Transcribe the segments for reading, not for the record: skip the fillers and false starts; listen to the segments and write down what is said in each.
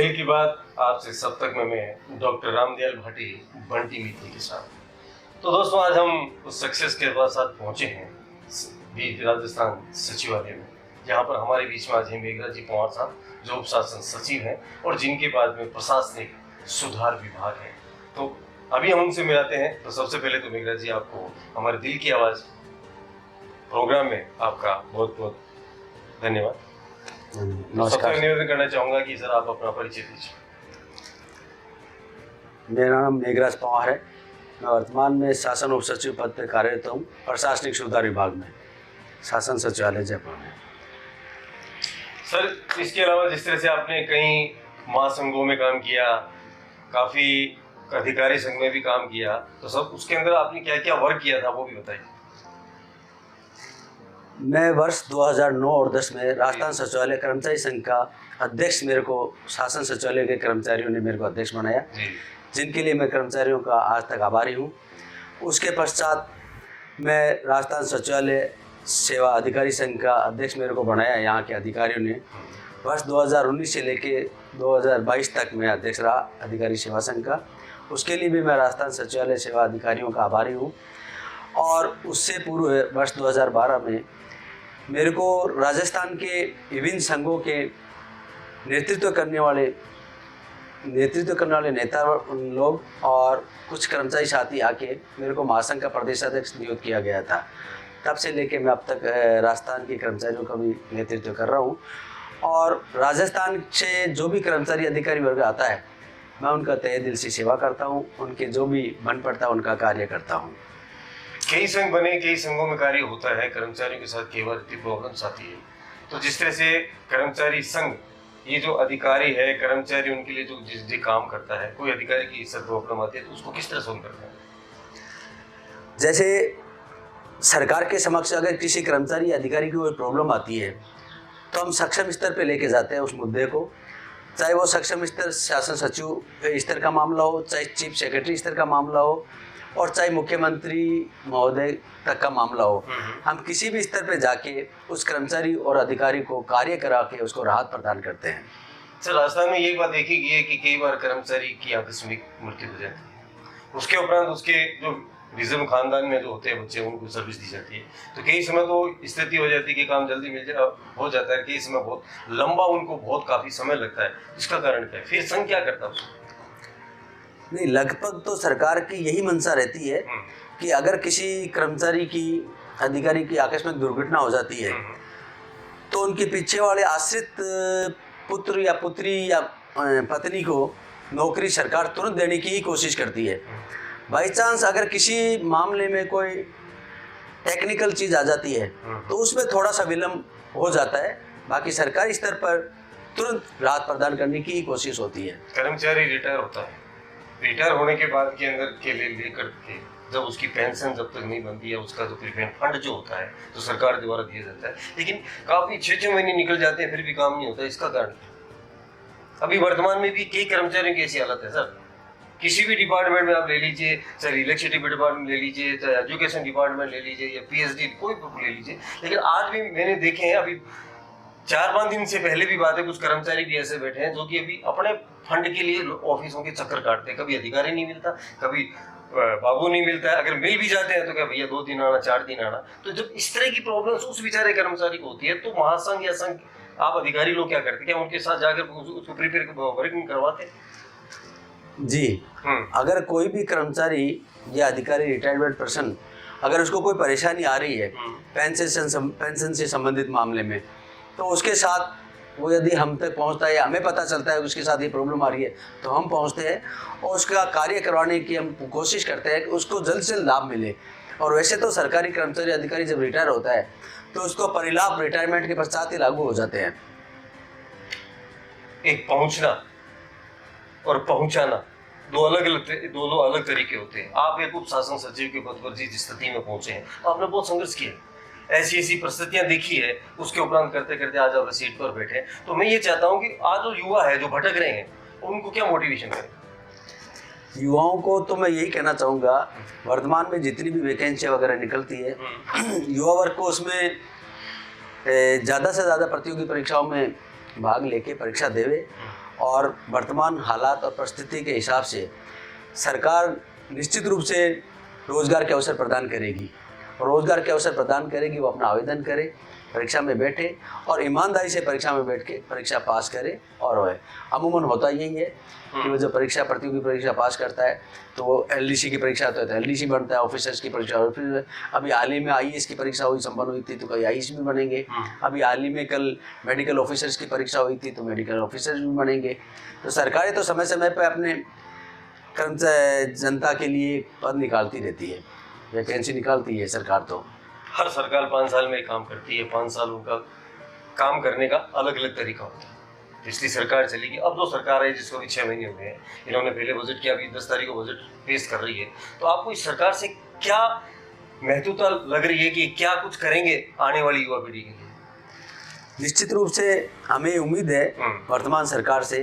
खेल की बात आपसे सब तक में मैं डॉक्टर रामदयाल भाटी बंटी मित्तल के साथ। तो दोस्तों आज हम उस सक्सेस के साथ पहुंचे हैं बीच राजस्थान सचिवालय में, जहां पर हमारे बीच में आज हैं मेघराज जी पंवार साहब जो उप शासन सचिव हैं और जिनके बाद में प्रशासनिक सुधार विभाग है। तो अभी हम उनसे मिलाते हैं। तो सबसे पहले तो मेघराज जी आपको हमारे दिल की आवाज प्रोग्राम में आपका बहुत बहुत धन्यवाद। नमस्कार। निवेदन करना चाहूंगा कि सर आप अपना परिचय दीजिए। मेरा नाम मेघराज पंवार है। मैं वर्तमान में शासन उप सचिव पद पर कार्यरत हूँ प्रशासनिक सुधार विभाग में, शासन सचिवालय जयपुर में। सर इसके अलावा जिस तरह से आपने कई महासंघों में काम किया, काफी अधिकारी संघ में भी काम किया, तो सब उसके अंदर आपने क्या क्या वर्क किया था वो भी बताइए। मैं वर्ष 2009 और 10 में राजस्थान सचिवालय कर्मचारी संघ का अध्यक्ष, मेरे को शासन सचिवालय के कर्मचारियों ने मेरे को अध्यक्ष बनाया, जिनके लिए मैं कर्मचारियों का आज तक आभारी हूँ। उसके पश्चात मैं राजस्थान सचिवालय सेवा अधिकारी संघ का अध्यक्ष मेरे को बनाया। यहाँ के अधिकारियों ने वर्ष 2019 से लेके 2022 तक मैं अध्यक्ष रहा अधिकारी सेवा संघ का। उसके लिए भी मैं राजस्थान सचिवालय सेवा अधिकारियों का आभारी हूँ। और उससे पूर्व वर्ष 2012 में मेरे को राजस्थान के विभिन्न संघों के नेतृत्व करने वाले नेता लोग और कुछ कर्मचारी साथी आके मेरे को महासंघ का प्रदेशाध्यक्ष नियुक्त किया गया था। तब से लेके मैं अब तक राजस्थान के कर्मचारियों का भी नेतृत्व कर रहा हूँ। और राजस्थान से जो भी कर्मचारी अधिकारी वर्ग आता है, मैं उनका तहे दिल से सेवा करता हूँ, उनके जो भी मन पड़ता है उनका कार्य करता हूँ। कई संघ बने, कई संघों में कार्य होता है, कर्मचारियों के साथ कई बार प्रॉब्लम्स आती है। तो जिस तरह से कर्मचारी संघ, ये जो अधिकारी है, कर्मचारी उनके लिए जो काम करता है, कोई अधिकारी की सर प्रॉब्लम आती है तो उसको किस तरह सोल्व करता है? जैसे सरकार के समक्ष अगर किसी कर्मचारी या अधिकारी की कोई प्रॉब्लम आती है तो हम सक्षम स्तर पे लेके जाते हैं उस मुद्दे को, चाहे वो सक्षम स्तर शासन सचिव स्तर का मामला हो, चाहे चीफ सेक्रेटरी स्तर का मामला हो, और चाहे मुख्यमंत्री महोदय तक का मामला हो। हम किसी भी स्तर पे जाके उस कर्मचारी और अधिकारी को कार्य करा के उसको राहत प्रदान करते हैं। सर राजस्थान में ये बात देखी गई है कि कई बार कर्मचारी की आकस्मिक मृत्यु हो जाती है, उसके उपरांत उसके जो रिजर्व खानदान में जो होते हैं बच्चे, उनको सर्विस दी जाती है। तो कई समय तो स्थिति हो जाती है कि काम जल्दी हो जाता है, कई समय बहुत लंबा, उनको बहुत काफी समय लगता है। इसका कारण क्या है? फिर संघ क्या करता है उसको? नहीं, लगभग तो सरकार की यही मंशा रहती है कि अगर किसी कर्मचारी की, अधिकारी की आकस्मिक दुर्घटना हो जाती है तो उनके पीछे वाले आश्रित पुत्र या पुत्री या पत्नी को नौकरी सरकार तुरंत देने की ही कोशिश करती है। बाई चांस अगर किसी मामले में कोई टेक्निकल चीज़ आ जाती है तो उसमें थोड़ा सा विलम्ब हो जाता है, बाकी सरकारी स्तर पर तुरंत राहत प्रदान करने की ही कोशिश होती है। कर्मचारी रिटायर होता है, रिटायर होने के बाद के अंदर के लिए लेकर के जब उसकी पेंशन जब तक नहीं बनती है, उसका जो प्रीपेड फंड जो होता है तो सरकार द्वारा दिया जाता है, लेकिन काफी 6-6 महीने निकल जाते हैं फिर भी काम नहीं होता। इसका कारण अभी वर्तमान में भी कई कर्मचारियों की ऐसी हालत है। सर किसी भी डिपार्टमेंट में आप ले लीजिए, चाहे इलेक्ट्रिसिटी डिपार्टमेंट ले लीजिए, चाहे एजुकेशन डिपार्टमेंट ले लीजिए या पीएचडी कोई ले लीजिए, लेकिन आज भी मैंने देखे हैं, अभी 4-5 दिन से पहले भी बात है, कुछ कर्मचारी भी ऐसे बैठे हैं जो कि अभी अपने फंड के लिए ऑफिसों के चक्कर काटते हैं। कभी अधिकारी नहीं मिलता, कभी बाबू नहीं मिलता है, अगर मिल भी जाते हैं तो क्या भैया 2 दिन आना, 4 दिन आना। तो जब इस तरह की प्रॉब्लम्स उस बेचारे कर्मचारी को होती है तो महासंघ या संघ, आप अधिकारी लोग क्या करते, क्या उनके साथ जाकर उसको प्रिपेयर वर्किंग करवाते? जी, अगर कोई भी कर्मचारी या अधिकारी, रिटायरमेंट पर्सन, अगर उसको कोई परेशानी आ रही है पेंशन से संबंधित मामले में, तो उसके साथ वो यदि हम तक पहुंचता है या हमें पता चलता है कि उसके साथ ये प्रॉब्लम आ रही है तो हम पहुंचते हैं और उसका कार्य करवाने की हम कोशिश करते हैं कि उसको जल्द से जल्द लाभ मिले। और वैसे तो सरकारी कर्मचारी अधिकारी जब रिटायर होता है तो उसको परिलाभ रिटायरमेंट के पश्चात ही लागू हो जाते हैं। एक पहुंचना और पहुंचाना दो अलग तरीके होते हैं। आप एक उप शासन सचिव के पद पर जिस स्थिति में पहुंचे हैं, आपने बहुत संघर्ष किया, ऐसी परिस्थितियां देखी है, उसके उपरांत करते करते आज आप सीट पर बैठे हैं। तो मैं ये चाहता हूं कि आज जो युवा है जो भटक रहे हैं उनको क्या मोटिवेशन करें? युवाओं को तो मैं यही कहना चाहूँगा, वर्तमान में जितनी भी वैकेंसियाँ वगैरह निकलती है, युवा वर्ग को उसमें ज़्यादा से ज़्यादा प्रतियोगी परीक्षाओं में भाग लेके परीक्षा देवे और वर्तमान हालात और परिस्थिति के हिसाब से सरकार निश्चित रूप से रोज़गार के अवसर प्रदान करेगी, और रोज़गार के अवसर प्रदान करेगी। वो अपना आवेदन करे, परीक्षा में बैठे और ईमानदारी से परीक्षा में बैठ के परीक्षा पास करे। और वो है अमूमन होता यही है कि वो जो परीक्षा प्रतियोगी परीक्षा पास करता है तो वो एलडीसी की परीक्षा होता है तो एलडीसी बनता है, ऑफिसर्स की परीक्षा। और फिर अभी हाल ही में आईएएस की परीक्षा हुई, संपन्न हुई थी, तो कोई आईएएस भी बनेंगे। अभी हाल ही में कल मेडिकल ऑफिसर्स की परीक्षा हुई थी तो मेडिकल ऑफिसर्स भी बनेंगे। तो सरकारें तो समय समय पर अपने कर्मचारी जनता के लिए पद निकालती रहती है, वैकेंसी निकालती है सरकार। तो हर सरकार 5 साल में काम करती है, 5 साल उनका काम करने का अलग अलग तरीका होता है। पिछली सरकार चली गई, अब जो सरकार है जिसको भी 6 महीने हो गए हैं, इन्होंने पहले बजट किया, अभी 10 तारीख को बजट पेश कर रही है। तो आपको इस सरकार से क्या महत्वता लग रही है कि क्या कुछ करेंगे आने वाली युवा पीढ़ी के लिए? निश्चित रूप से हमें उम्मीद है वर्तमान सरकार से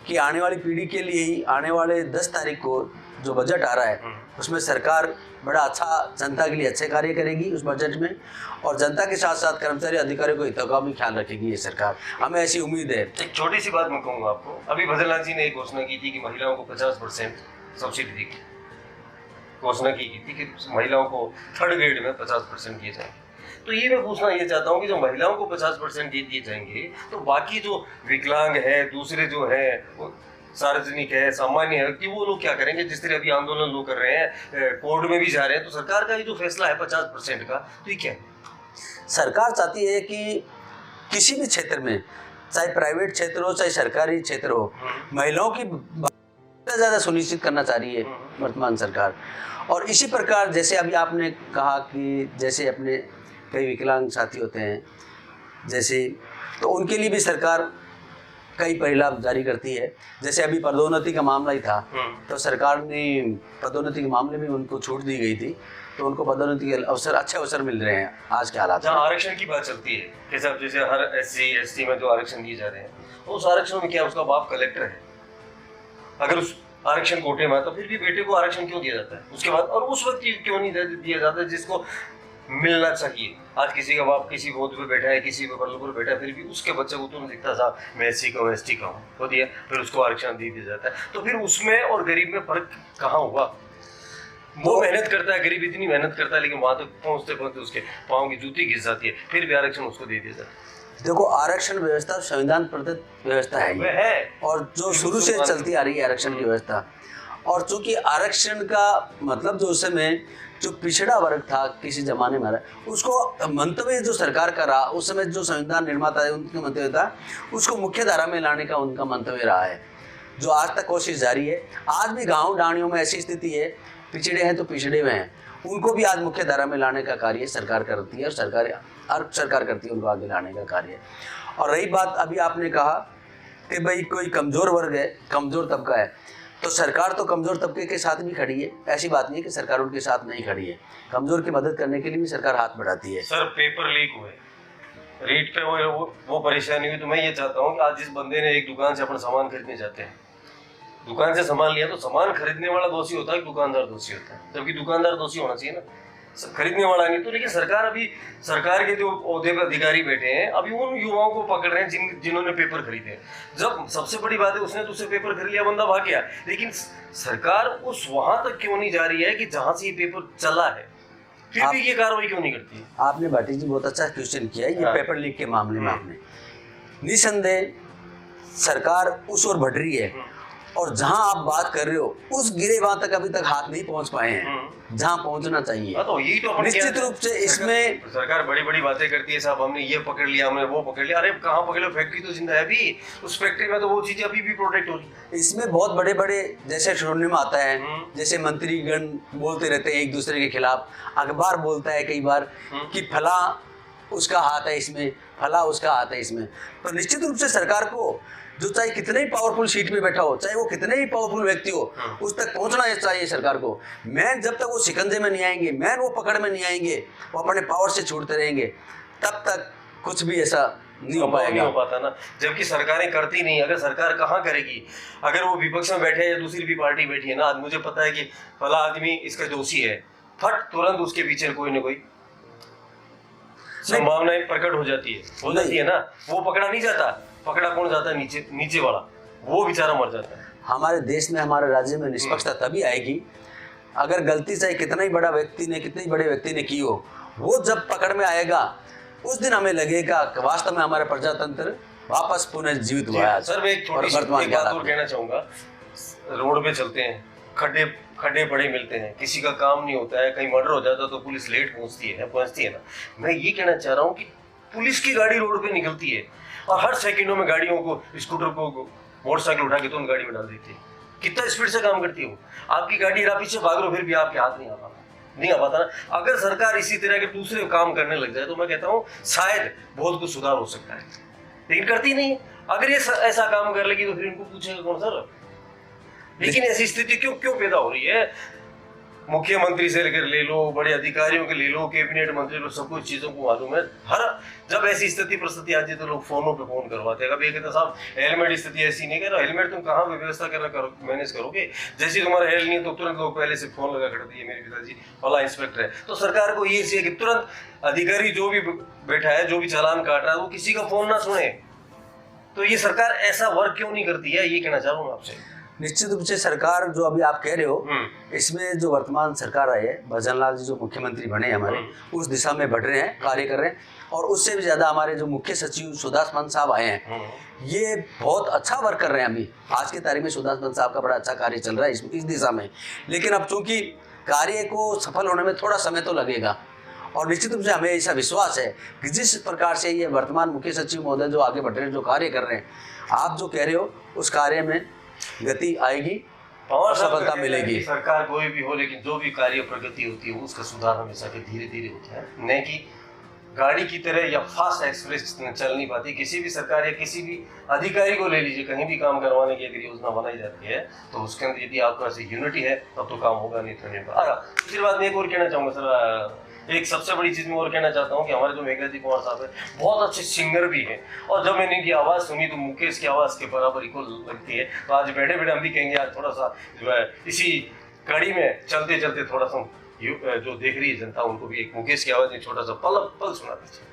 कि आने वाली पीढ़ी के लिए ही आने वाले 10 तारीख को जो बजट आ रहा है उसमें सरकार बड़ा अच्छा जनता के लिए अच्छे कार्य करेगी उस बजट में, और जनता के साथ साथ कर्मचारी अधिकारियों को हितों का भी ख्याल रखेगी ये सरकार, हमें ऐसी उम्मीद है। एक छोटी सी बात मैं कहूँगा आपको, अभी भजनलाल जी ने एक घोषणा की थी कि महिलाओं को 50% सब्सिडी देगी, घोषणा की थी कि महिलाओं को 3rd ग्रेड में 50% दिए जाएंगे। तो ये मैं पूछना ये चाहता हूँ कि जो महिलाओं को 50% दिए जाएंगे तो बाकी जो विकलांग है, दूसरे जो है, सार्वजनिक है, सामान्य है कि वो लोग क्या करेंगे? जिस तरह अभी आंदोलन लोग कर रहे हैं, कोर्ट में भी जा रहे हैं, तो सरकार का ये जो फैसला है 50% का, तो ये क्या है? सरकार चाहती है कि किसी भी क्षेत्र में, चाहे प्राइवेट क्षेत्र हो चाहे सरकारी क्षेत्र हो, महिलाओं की ज़्यादा सुनिश्चित करना चाह रही है वर्तमान सरकार। और इसी प्रकार जैसे अभी आपने कहा कि जैसे अपने कई विकलांग साथी होते हैं जैसे, तो उनके लिए भी सरकार कई परिलाभ जारी करती है। जैसे अभी पदोन्नति का मामला ही था तो सरकार ने पदोन्नति के मामले में उनको छूट दी गई थी, तो उनको पदोन्नति के अवसर, अच्छे अवसर मिल रहे हैं आज के हालात में। जहाँ आरक्षण की बात चलती है, जैसे अब जैसे हर SC ST में जो आरक्षण दिए जा रहे हैं, तो उस आरक्षण में क्या उसका बाप कलेक्टर है? अगर उस आरक्षण कोटे में तो फिर भी बेटे को आरक्षण क्यों दिया जाता है उसके बाद, और उस वक्त क्यों नहीं दिया जाता जिसको मिलना चाहिए? आज किसी का बाप किसी पद पे बैठा है, किसी पे पर बैठा है, फिर भी उसके बच्चे को तो नहीं दिखता था मैं SC का हूँ, ST का हूँ, हो दिया, फिर उसको आरक्षण दे दिया जाता है। तो फिर उसमें और गरीब में फर्क कहाँ हुआ? वो मेहनत करता है, गरीब इतनी मेहनत करता है, लेकिन वहां तक पहुंचते पहुंचते उसके पाँव की जूती घिस जाती है, फिर भी आरक्षण उसको दे दिया जाता है। देखो, आरक्षण व्यवस्था संविधान प्रदत्त व्यवस्था है और जो शुरू से चलती आ रही है आरक्षण की व्यवस्था। और चूंकि आरक्षण का मतलब जो उस समय जो पिछड़ा वर्ग था किसी जमाने में, उसको मंतव्य जो सरकार का रहा उस समय, जो संविधान निर्माता है उनका मंतव्य था, उसको मुख्य धारा में लाने का उनका मंतव्य रहा है, जो आज तक कोशिश जारी है। आज भी गाँव डाणियों में ऐसी स्थिति है, पिछड़े हैं तो पिछड़े हुए हैं, उनको भी आज मुख्य धारा में लाने का कार्य सरकार करती है, और सरकार करती है उनको आगे लाने का कार्य। और रही बात अभी आपने कहा कि भाई कोई कमज़ोर वर्ग है, कमज़ोर तबका है, तो सरकार तो कमज़ोर तबके के साथ भी खड़ी है। ऐसी बात नहीं है कि सरकार उनके साथ नहीं खड़ी है, कमज़ोर की मदद करने के लिए भी सरकार हाथ बढ़ाती है। सर, पेपर लीक हुए, रेट पे वो परेशानी हुई, तो मैं ये चाहता हूँ कि आज जिस बंदे ने एक दुकान से अपना सामान खरीदने जाते हैं, दुकान से सामान लिया, तो सामान खरीदने वाला दोषी होता है कि दुकानदार दोषी होता है? जबकि दुकानदार दोषी होना चाहिए ना, खरीदने वाला नहीं। तो लेकिन सरकार, अभी सरकार के जो ओहदे पर अधिकारी बैठे हैं, अभी उन युवाओं को पकड़ रहे हैं जिन्होंने पेपर खरीदे। जब सबसे बड़ी बात है उसने तो उससे पेपर खरीद लिया, बंदा भाग गया, लेकिन सरकार उस वहां तक क्यों नहीं जा रही है कि जहां से ये पेपर चला है, फिर भी ये कार्रवाई क्यों नहीं करती है? आपने भाटी जी बहुत अच्छा क्वेश्चन किया है ये पेपर लीक के मामले में। आपने निसंदेह सरकार उस ओर बढ़ रही है, और जहां आप बात कर रहे हो उस गिरेबान तक अभी तक हाथ नहीं पहुंच पाए हैं जहां पहुंचना चाहिए। तो यही तो निश्चित रूप से इसमें सरकार बड़ी बड़ी बातें करती है, साहब हमने ये पकड़ लिया, हमने वो पकड़ लिया। अरे कहाँ पकड़ लिया? फैक्ट्री तो जिंदा है अभी, उस फैक्ट्री में तो वो चीजें अभी भी प्रोटेक्ट हो रही है। इसमें बहुत बड़े बड़े जैसे शिरोनामा आता है, जैसे मंत्रीगण बोलते रहते हैं एक दूसरे के खिलाफ, अखबार बोलता है कई बार कि फला उसका हाथ है इसमें, फला उसका हाथ है इसमें। तो निश्चित रूप से सरकार को, जो चाहे कितने ही पावरफुल सीट में बैठा हो, चाहे वो कितने ही पावरफुल व्यक्ति हो, उस तक पहुंचना चाहिए सरकार को। मैन जब तक वो शिकंजे में नहीं आएंगे, मैन वो पकड़ में नहीं आएंगे, वो अपने पावर से छूटते रहेंगे, तब तक कुछ भी ऐसा नहीं हो पाएगा, नहीं हो पाता ना। जबकि सरकारें करती नहीं। अगर सरकार कहाँ करेगी? अगर वो विपक्ष में बैठे या दूसरी भी पार्टी बैठी है ना, आज मुझे पता है कि फला आदमी इसका दोषी है, फट तुरंत उसके पीछे कोई ना कोई संभावनाएं प्रकट हो जाती है ना। वो पकड़ा नहीं जाता, पकड़ा कौन जाता है? नीचे वाला, वो बेचारा मर जाता है। हमारे देश में, हमारे राज्य में निष्पक्षता तभी आएगी अगर गलती चाहे कितना ही बड़ा व्यक्ति ने, कितने ही बड़े व्यक्ति ने की हो, वो जब पकड़ में आएगा उस दिन हमें लगेगा कि वास्तव में हमारा प्रजातंत्र वापस पुनः जीवित हुआ है। सर मैं एक छोटी सी बात और कहना चाहूंगा। रोड पे चलते हैं, खड्डे पड़े मिलते हैं, किसी का काम नहीं होता है, कहीं मर्डर हो जाता है तो पुलिस लेट पहुंचती है ना। मैं ये कहना चाह रहा हूँ कि पुलिस की गाड़ी रोड पे निकलती है और हर सेकंडों में गाड़ियों को, स्कूटर को, मोटरसाइकिल उठा के तुरंत गाड़ी में डाल देती है। कितना स्पीड से काम करती हो आपकी गाड़ी, आप पीछे भाग रहे हो फिर भी आपके हाथ नहीं आ पाता ना। अगर सरकार इसी तरह के दूसरे काम करने लग जाए तो मैं कहता हूँ शायद बहुत कुछ सुधार हो सकता है, लेकिन करती नहीं। अगर ये ऐसा काम कर लेगी तो फिर इनको पूछेगा कौन सर। लेकिन ऐसी स्थिति क्यों पैदा हो रही है? मुख्यमंत्री से लेकर ले लो, बड़े अधिकारियों के ले लो, कैबिनेट मंत्री लो, सब कुछ चीजों को मालूम है। जब ऐसी स्थिति परिस्थिति आती है तो लोग फोनों पे फोन करवाते हैं। कभी कहते साहब हेलमेट स्थिति ऐसी नहीं करो, हेलमेट तुम कहाँ पे व्यवस्था मैनेज करोगे? जैसे तुम्हारा हेल नहीं है तो तुरंत लोग पहले से फोन लगा कर दिए, मेरे पिताजी वाला इंस्पेक्टर है। तो सरकार को ये चाहिए कि तुरंत अधिकारी जो भी बैठा है, जो भी चालान काट रहा है, वो किसी का फोन ना सुने। तो ये सरकार ऐसा वर्क क्यों नहीं करती है, ये कहना चाह रहा हूँ आपसे। निश्चित रूप से सरकार जो अभी आप कह रहे हो, इसमें जो वर्तमान सरकार आई है, भजन लाल जी जो मुख्यमंत्री बने हमारे, उस दिशा में बढ़ रहे हैं, कार्य कर रहे हैं। और उससे भी ज़्यादा हमारे जो मुख्य सचिव सुदास पंत साहब आए हैं, ये बहुत अच्छा वर्क कर रहे हैं। अभी आज की तारीख में सुदास पंत साहब का बड़ा अच्छा कार्य चल रहा है इस दिशा में। लेकिन अब चूँकि कार्य को सफल होने में थोड़ा समय तो लगेगा, और निश्चित रूप से हमें ऐसा विश्वास है कि जिस प्रकार से ये वर्तमान मुख्य सचिव महोदय जो आगे बढ़ रहे हैं, जो कार्य कर रहे हैं, आप जो कह रहे हो उस कार्य में गति आएगी और सफलता मिलेगी। सरकार कोई भी हो, लेकिन जो भी कार्य प्रगति होती है उसका सुधार हमेशा धीरे धीरे होता है, न कि गाड़ी की तरह या फास्ट एक्सप्रेस चल नहीं पाती। किसी भी सरकार या किसी भी अधिकारी को ले लीजिए, कहीं भी काम करवाने की अगर योजना बनाई जाती है तो उसके अंदर यदि आपका यूनिटी है तब तो काम होगा, नहीं तो नहीं होगा। दूसरी बात मैं एक और कहना चाहूँगा सर, एक सबसे बड़ी चीज मैं और कहना चाहता हूँ कि हमारे जो मेघराज कुमार साहब है बहुत अच्छे सिंगर भी हैं, और जब मैंने इनकी आवाज़ सुनी तो मुकेश की आवाज़ के बराबर को लगती है। तो आज बैठे बैठे हम भी कहेंगे आज थोड़ा सा जो है इसी कड़ी में चलते चलते थोड़ा सा जो देख रही है जनता, उनको भी एक मुकेश की आवाज़ में छोटा सा पल सुना दीजिए।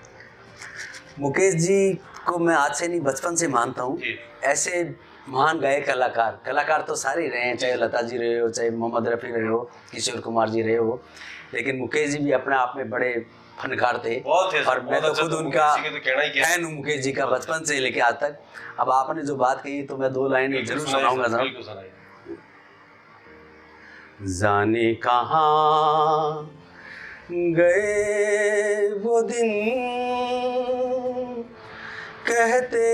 मुकेश जी को मैं आज से नहीं बचपन से मानता हूँ। ऐसे महान गायक कलाकार तो सारे रहे हैं, चाहे लता जी रहे हो, चाहे मोहम्मद रफ़ी रहे हो, किशोर कुमार जी रहे हो, लेकिन मुकेश जी भी अपने आप में बड़े फनकार थे। और मैं तो खुद उनका फैन हूँ, मुकेश जी का, बचपन से लेके आज तक। अब आपने जो बात कही तो मैं 2 लाइन जरूर सुनाऊंगा साहब। जाने कहाँ गए वो दिन, कहते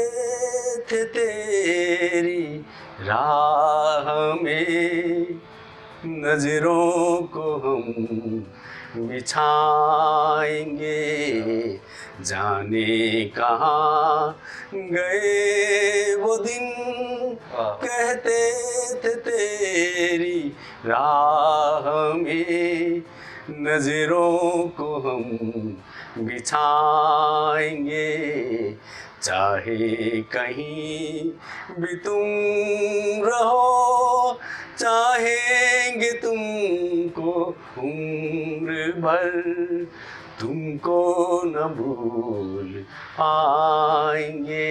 थे तेरी राह में नजरों को हम बिछाएंगे, जाने कहाँ गए वो दिन, कहते थे तेरी राह में नजरों को हम बिछाएंगे, चाहे कहीं भी तुम रहो, चाहेंगे तुमको उम्र भर, तुमको न भूल पाएंगे,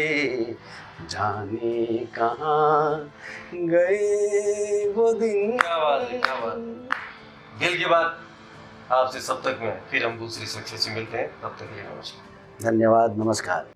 जाने कहाँ गए वो दिन। क्या बात है, क्या बात है। दिल की बात आपसे सब तक में, फिर हम दूसरी शिक्षा से मिलते हैं, तब तक के लिए नमस्कार। धन्यवाद, नमस्कार।